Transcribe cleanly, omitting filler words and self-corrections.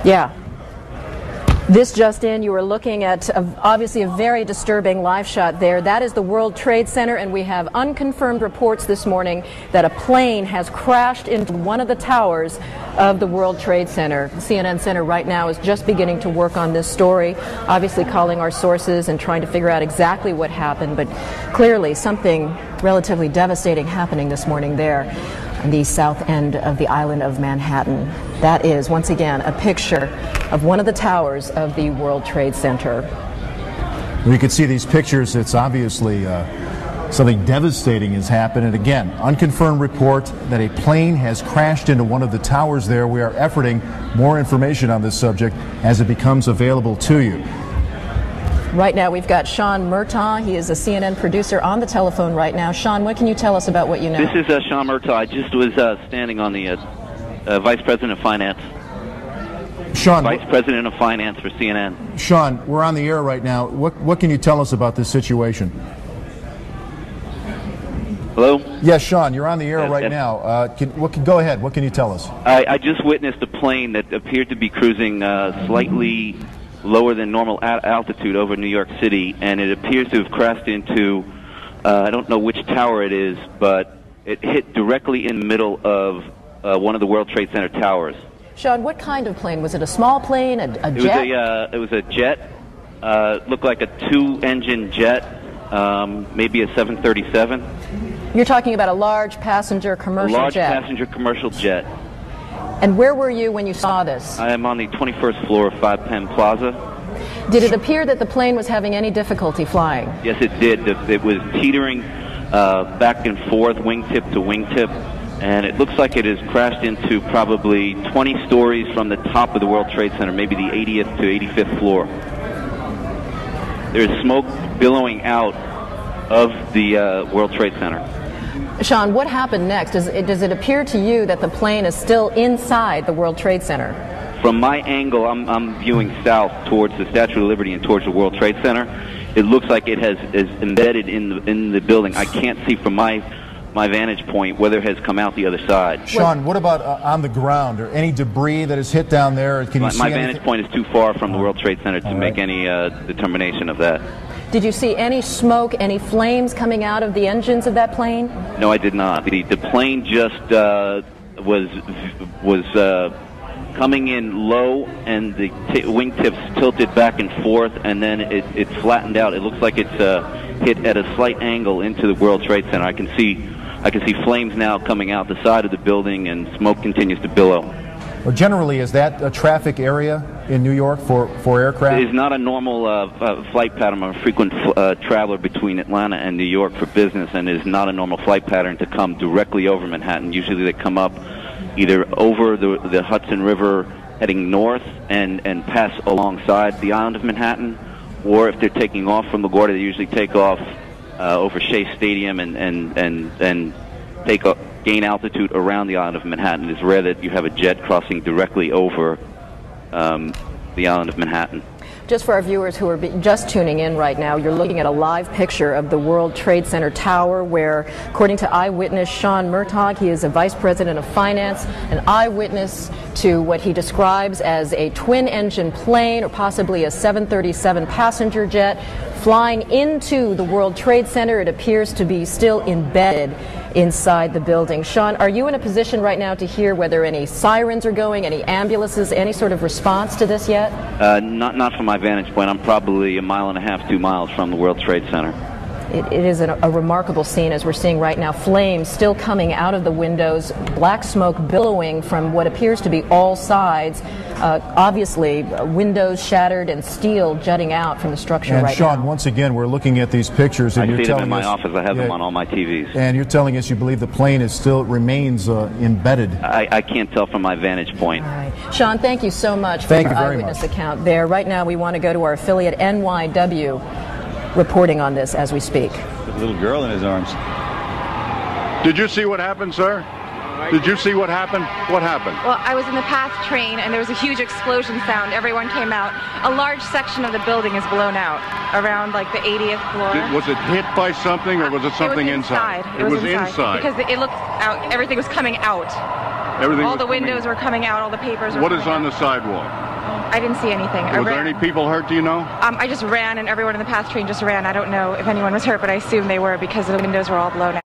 Yeah. This just in, you are looking at obviously a very disturbing live shot there. That is the World Trade Center, and we have unconfirmed reports this morning that a plane has crashed into one of the towers of the World Trade Center. CNN Center right now is just beginning to work on this story, obviously calling our sources and trying to figure out exactly what happened, but clearly something relatively devastating happening this morning there on the south end of the island of Manhattan. That is, once again, a picture of one of the towers of the World Trade Center. We can see these pictures. It's obviously something devastating has happened. And again, unconfirmed report that a plane has crashed into one of the towers there. We are efforting more information on this subject as it becomes available to you. Right now we've got Sean Murtaugh. He is a CNN producer on the telephone right now. Sean, what can you tell us about what you know? This is Sean Murtaugh. I just was standing on the Vice President of Finance. Sean, Vice President of Finance for CNN. Sean, we're on the air right now. What can you tell us about this situation? Hello? Yes, Sean, you're on the air right yes. now. Go ahead. What can you tell us? I just witnessed a plane that appeared to be cruising slightly lower than normal altitude over New York City, and it appears to have crashed into, I don't know which tower it is, but it hit directly in the middle of one of the World Trade Center towers. Sean, what kind of plane? Was it a small plane, a jet? It was a jet. Looked like a two-engine jet, maybe a 737. You're talking about a large passenger commercial jet? A large passenger commercial jet. And where were you when you saw this? I am on the 21st floor of 5 Penn Plaza. Did it appear that the plane was having any difficulty flying? Yes, it did. It was teetering back and forth, wingtip to wingtip, and it looks like it has crashed into probably 20 stories from the top of the World Trade Center, maybe the 80th to 85th floor. There's smoke billowing out of the World Trade Center. Sean, what happened next? Does it appear to you that the plane is still inside the World Trade Center? From my angle, I'm viewing south towards the Statue of Liberty and towards the World Trade Center. It looks like it is embedded in the building. I can't see from my vantage point whether it has come out the other side. Sean, what about on the ground? Or any debris that is hit down there? Can you see my vantage point is too far from the World Trade Center to make any determination of that. Did you see any smoke, any flames coming out of the engines of that plane? No, I did not. The plane just was coming in low, and the wingtips tilted back and forth, and then it flattened out. It looks like it's hit at a slight angle into the World Trade Center. I can see flames now coming out the side of the building, and smoke continues to billow. Well, generally, is that a traffic area in New York for aircraft? It is not a normal flight pattern. I'm a frequent traveler between Atlanta and New York for business, and it is not a normal flight pattern to come directly over Manhattan. Usually they come up either over the Hudson River heading north and pass alongside the island of Manhattan, or if they're taking off from LaGuardia, they usually take off over Shea Stadium and gain altitude around the island of Manhattan. It's rare that you have a jet crossing directly over the island of Manhattan. Just for our viewers who are just tuning in right now, you're looking at a live picture of the World Trade Center tower where, according to eyewitness Sean Murtaugh, he is a vice president of finance, an eyewitness to what he describes as a twin-engine plane or possibly a 737 passenger jet flying into the World Trade Center. It appears to be still embedded inside the building. Sean, are you in a position right now to hear whether any sirens are going, any ambulances, any sort of response to this yet? Not from my vantage point. I'm probably 1.5 miles, 2 miles from the World Trade Center. It is a remarkable scene, as we're seeing right now. Flames still coming out of the windows, black smoke billowing from what appears to be all sides. Obviously, windows shattered and steel jutting out from the structure right now. And Sean, once again, we're looking at these pictures, and you're telling us... I see them in my office. I have them on all my TVs. And you're telling us you believe the plane remains embedded. I can't tell from my vantage point. All right. Sean, thank you so much for your eyewitness account there. Right now, we want to go to our affiliate NYW, reporting on this as we speak. With a little girl in his arms. Did you see what happened, sir? Did you see what happened? What happened? Well, I was in the PATH train, and there was a huge explosion sound. Everyone came out. A large section of the building is blown out, around like the 80th floor. Was it hit by something, or was it something inside? It was inside. Because it looked out. Everything was coming out. Everything. All the windows were coming out. All the papers were What is coming on out. the sidewalk? I didn't see anything. Were there any people hurt, do you know? I just ran, and everyone in the PATH train just ran. I don't know if anyone was hurt, but I assume they were because the windows were all blown out.